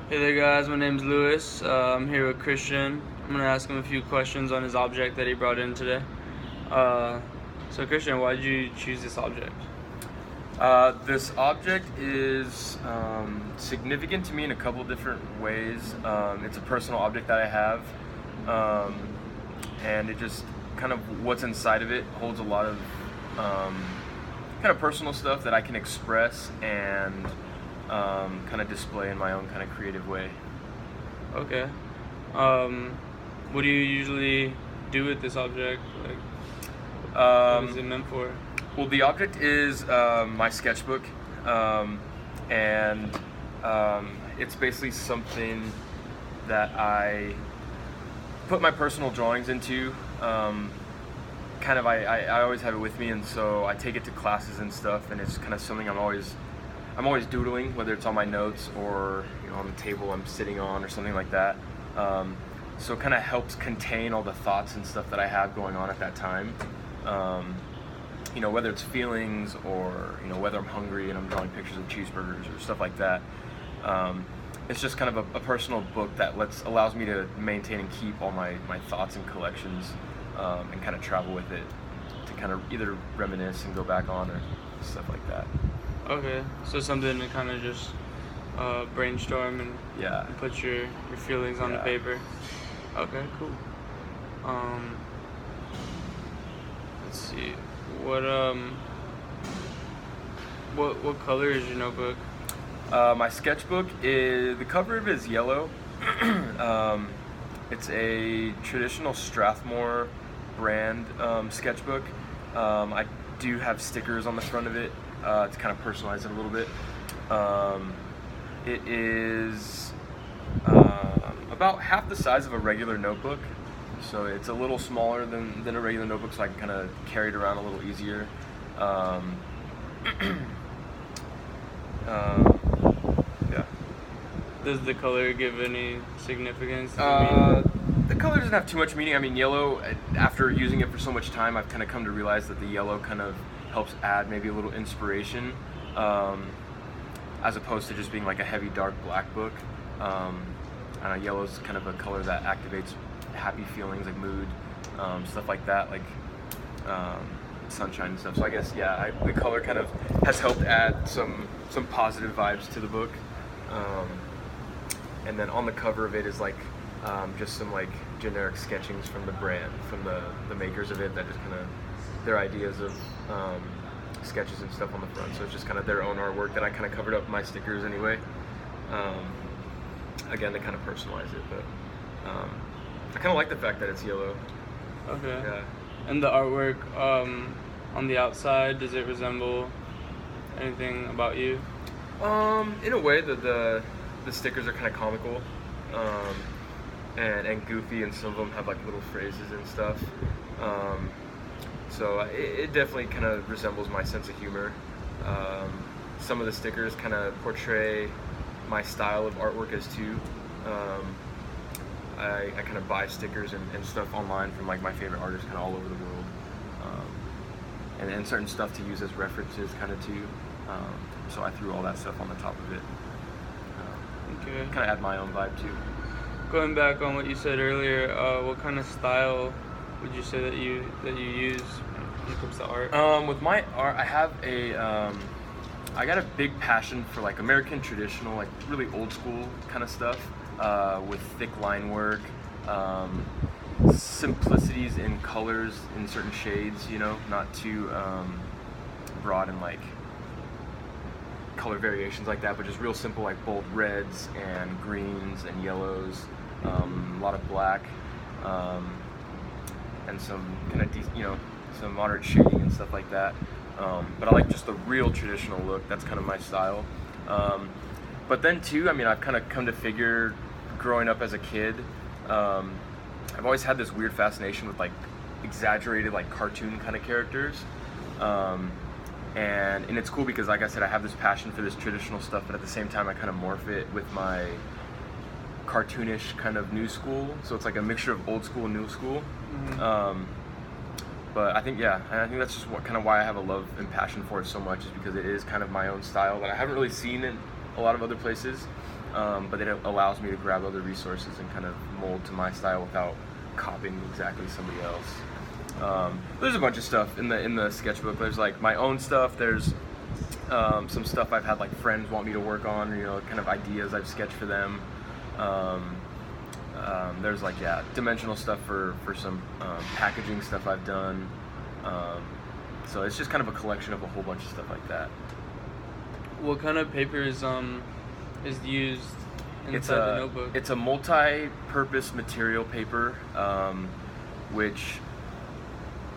Hey there guys, my name's Lewis. I'm here with Christian. I'm going to ask him a few questions on his object that he brought in today. So Christian, why did you choose this object? This object is significant to me in a couple different ways. It's a personal object that I have, and it just kind of what's inside of it holds a lot of kind of personal stuff that I can express and kind of display in my own kind of creative way. Okay. What do you usually do with this object? What is it meant for? Well, the object is my sketchbook, and it's basically something that I put my personal drawings into. I always have it with me, and so I take it to classes and stuff, and it's kind of something I'm always doodling, whether it's on my notes or on the table I'm sitting on or something like that. So it kind of helps contain all the thoughts and stuff that I have going on at that time. Whether it's feelings or whether I'm hungry and I'm drawing pictures of cheeseburgers or stuff like that. It's just kind of a personal book that allows me to maintain and keep all my thoughts and collections, and kind of travel with it to kind of either reminisce and go back on or stuff like that. Okay, so something to kind of just brainstorm and put your feelings on the paper. Okay, cool. Let's see. What color is your notebook? My sketchbook the cover of it is yellow. It's a traditional Strathmore brand sketchbook. I do have stickers on the front of it to kind of personalize it a little bit. It is about half the size of a regular notebook, so it's a little smaller than a regular notebook, so I can kind of carry it around a little easier. Yeah. Does the color give any significance? The color doesn't have too much meaning. I mean, yellow, after using it for so much time, I've kind of come to realize that the yellow kind of helps add maybe a little inspiration, as opposed to just being like a heavy dark black book. Yellow's kind of a color that activates happy feelings, like mood, stuff like that, like sunshine and stuff. So I guess the color kind of has helped add some positive vibes to the book. And then on the cover of it is like just some like generic sketchings from the brand, from the makers of it, that just kind of their ideas of sketches and stuff on the front. So it's just kind of their own artwork that I kind of covered up with my stickers anyway. Again, to kind of personalize it, but I kind of like the fact that it's yellow. Okay. Yeah. And the artwork on the outside, does it resemble anything about you? In a way, the stickers are kind of comical and goofy, and some of them have like little phrases and stuff. So it definitely kind of resembles my sense of humor. Some of the stickers kind of portray my style of artwork as too. I kind of buy stickers and stuff online from like my favorite artists kind of all over the world, and certain stuff to use as references kind of too. So I threw all that stuff on the top of it. Okay. Kind of add my own vibe too. Going back on what you said earlier, what kind of style would you say that you use when it comes to art? With my art, I have I got a big passion for like American traditional, like really old school kind of stuff, with thick line work, simplicities in colors in certain shades, not too broad and like color variations like that, but just real simple, like bold reds and greens and yellows, a lot of black, and some kind of some moderate shading and stuff like that. But I like just the real traditional look. That's kind of my style. But then too, I've kind of come to figure, growing up as a kid, I've always had this weird fascination with like exaggerated, like cartoon kind of characters. And it's cool because, like I said, I have this passion for this traditional stuff, but at the same time I kind of morph it with my cartoonish kind of new school. So it's like a mixture of old school and new school. Mm-hmm. But I think that's just why I have a love and passion for it so much, is because it is kind of my own style that I haven't really seen in a lot of other places, but it allows me to grab other resources and kind of mold to my style without copying exactly somebody else. There's a bunch of stuff in the sketchbook. There's like my own stuff. There's some stuff I've had like friends want me to work on, you know, kind of ideas I've sketched for them. There's like, yeah, dimensional stuff for some packaging stuff I've done. So it's just kind of a collection of a whole bunch of stuff like that. What kind of paper is used inside the notebook? It's a multi-purpose material paper, which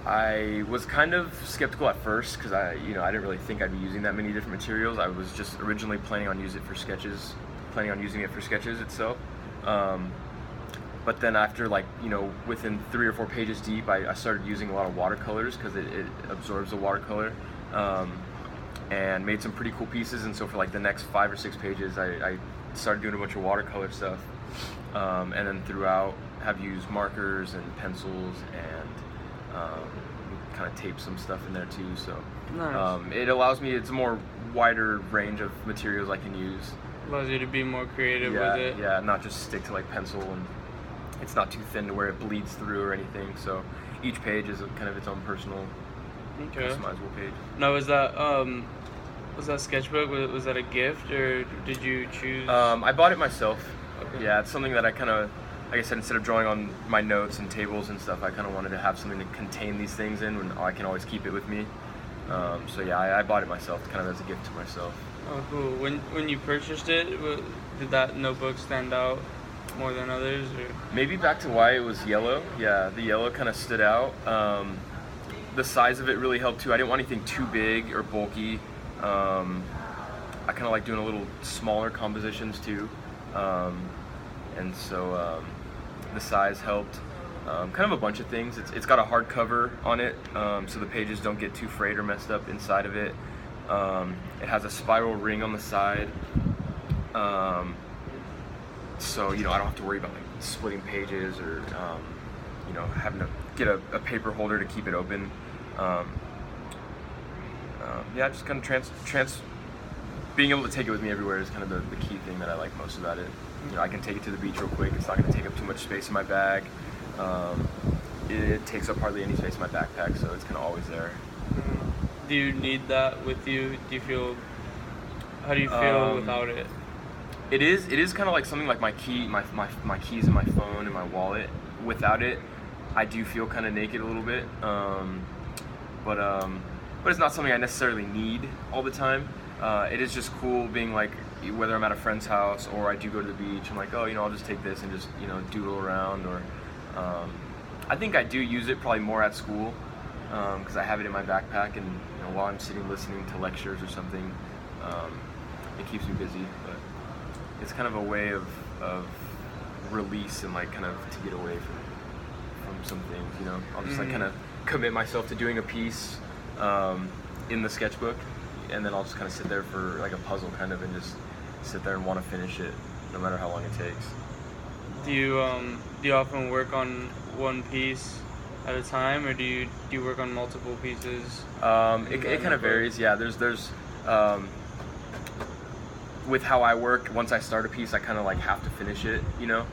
I was kind of skeptical at first because I didn't really think I'd be using that many different materials. I was just originally planning on using it for sketches itself. But then after, like, you know, within 3 or 4 pages deep, I started using a lot of watercolors because it absorbs the watercolor, and made some pretty cool pieces. And so for like the next 5 or 6 pages, I started doing a bunch of watercolor stuff, and then throughout have used markers and pencils and kind of tape some stuff in there too. So nice. it allows me, it's a more wider range of materials I can use. Allows you to be more creative with it. Yeah, not just stick to like pencil, and it's not too thin to where it bleeds through or anything. So each page is kind of its own personal, customizable page. Now, was that sketchbook? Was that a gift, or did you choose? I bought it myself. Okay. Yeah, it's something that I kind of, like I said, instead of drawing on my notes and tables and stuff, I kind of wanted to have something to contain these things in when I can always keep it with me. So yeah, I bought it myself, kind of as a gift to myself. Oh, cool. When you purchased it, did that notebook stand out more than others, or? Maybe back to why it was yellow. Yeah, the yellow kind of stood out. The size of it really helped too. I didn't want anything too big or bulky. I kind of like doing a little smaller compositions too. And so the size helped. Kind of a bunch of things. It's got a hard cover on it, so the pages don't get too frayed or messed up inside of it. It has a spiral ring on the side, so I don't have to worry about like splitting pages or having to get a paper holder to keep it open. Yeah, just kind of being able to take it with me everywhere is kind of the key thing that I like most about it. I can take it to the beach real quick. It's not going to take up too much space in my bag. It takes up hardly any space in my backpack, so it's kind of always there. Do you need that with you? How do you feel without it? It is kind of like something like my keys and my phone and my wallet. Without it, I do feel kind of naked a little bit. But it's not something I necessarily need all the time. It is just cool being like, whether I'm at a friend's house or I do go to the beach, I'm like, I'll just take this and just doodle around. Or I think I do use it probably more at school because I have it in my backpack, and while I'm sitting listening to lectures or something, it keeps me busy. But it's kind of a way of release and like kind of to get away from some things. I'll just like kind of commit myself to doing a piece in the sketchbook, and then I'll just kind of sit there for like a puzzle kind of, and just sit there and want to finish it no matter how long it takes. Do you often work on one piece at a time, or do you work on multiple pieces? It kind of varies. Yeah, there's with how I work, once I start a piece, I kind of like have to finish it.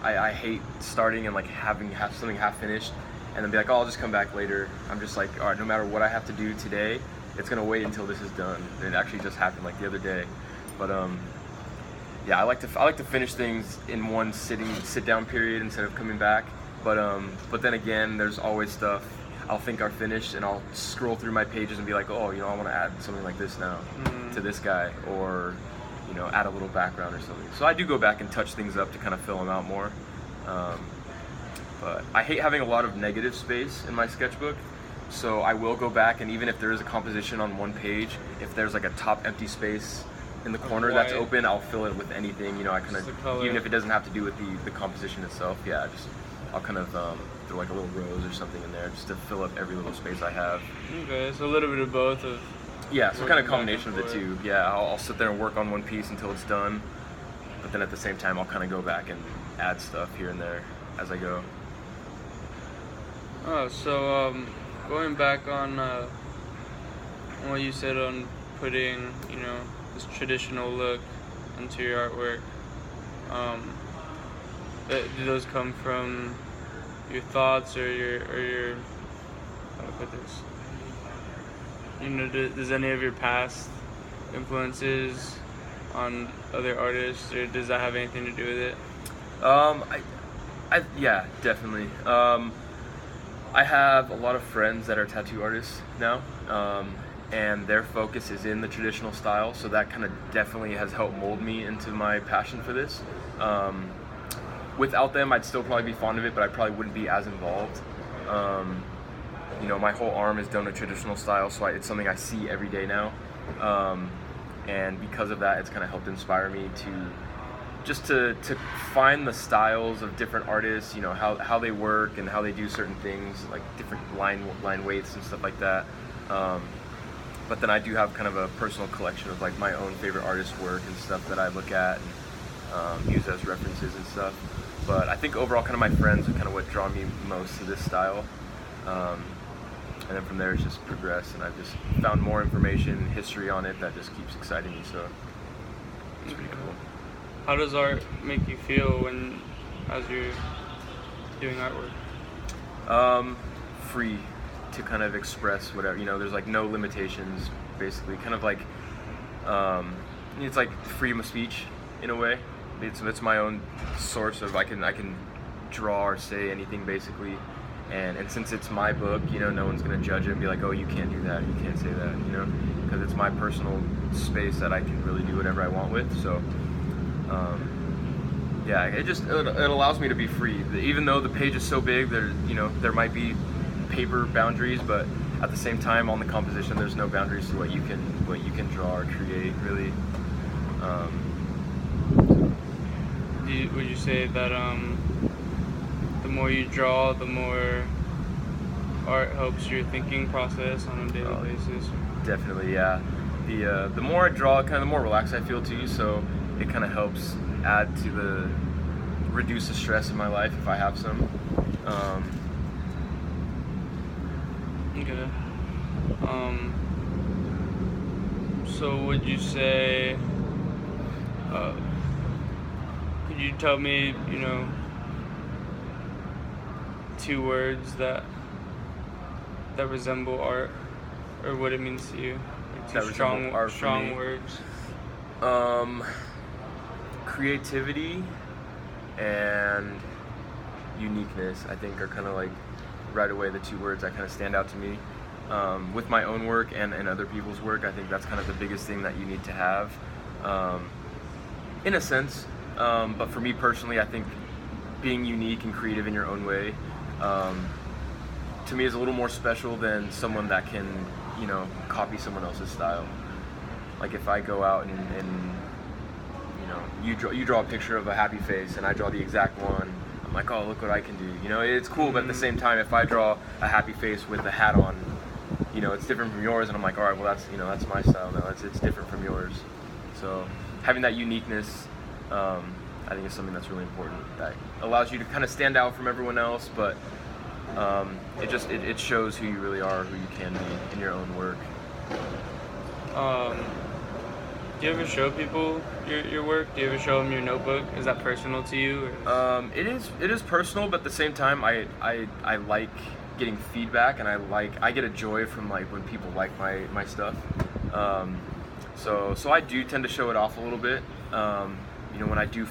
I hate starting and like have something half finished and then be like, I'll just come back later. I'm just like, all right, no matter what I have to do today, it's gonna wait until this is done. And it actually just happened like the other day. But yeah, I like to finish things in one sit down period instead of coming back. But then again, there's always stuff I'll think are finished, and I'll scroll through my pages and be like, I want to add something like this now to this guy, or add a little background or something. So I do go back and touch things up to kind of fill them out more. But I hate having a lot of negative space in my sketchbook, so I will go back, and even if there is a composition on one page, if there's like a top empty space in the corner that's open, I'll fill it with anything. I kind of, even if it doesn't have to do with the composition itself, I'll kind of throw like a little rose or something in there just to fill up every little space I have. Okay, so a little bit of both of. Yeah, so kind of combination of the two. Yeah, I'll sit there and work on one piece until it's done, but then at the same time I'll kind of go back and add stuff here and there as I go. Oh, so going back on what you said on putting, this traditional look into your artwork? Do those come from your thoughts or your how do I put this? Does any of your past influences on other artists, or does that have anything to do with it? Yeah, definitely. I have a lot of friends that are tattoo artists now, and their focus is in the traditional style, so that kind of definitely has helped mold me into my passion for this. Without them, I'd still probably be fond of it, but I probably wouldn't be as involved. My whole arm is done a traditional style, so it's something I see every day now. And because of that, it's kind of helped inspire me to find the styles of different artists, how they work and how they do certain things, like different line weights and stuff like that. But then I do have kind of a personal collection of like my own favorite artists' work and stuff that I look at and use as references and stuff. But I think overall, kind of my friends are kind of what draw me most to this style. And then from there, it's just progressed, and I've just found more information and history on it that just keeps exciting me. So it's pretty cool. How does art make you feel as you're doing artwork? Free to kind of express whatever, there's like no limitations, basically. Kind of like, it's like freedom of speech in a way. It's my own source of, I can draw or say anything basically. And since it's my book, no one's gonna judge it and be like, oh, you can't do that, you can't say that, because it's my personal space that I can really do whatever I want with. So, it allows me to be free. Even though the page is so big, there might be paper boundaries, but at the same time, on the composition, there's no boundaries to what you can draw or create, really. Would you say that the more you draw, the more art helps your thinking process on a daily basis? Definitely, yeah. The more I draw, kind of the more relaxed I feel too. So it kind of helps add to reduce the stress in my life if I have some. Okay. So would you say? Could you tell me, 2 words that resemble art, or what it means to you? Like 2 strong words. Creativity and uniqueness, I think, are kind of like right away the 2 words that kind of stand out to me. With my own work and other people's work, I think that's kind of the biggest thing that you need to have, in a sense. But for me personally, I think being unique and creative in your own way, to me, is a little more special than someone that can, copy someone else's style. Like if I go out and you draw a picture of a happy face and I draw the exact one, I'm like, oh, look what I can do. It's cool, but at the same time, if I draw a happy face with a hat on, it's different from yours, and I'm like, all right, well, that's my style now. It's different from yours. So having that uniqueness, I think is something that's really important. That allows you to kind of stand out from everyone else, but it shows who you really are, who you can be in your own work. Do you ever show people your work? Do you ever show them your notebook? Is that personal to you? It is personal, but at the same time, I like getting feedback, and I get a joy from like when people like my stuff. So I do tend to show it off a little bit. When I do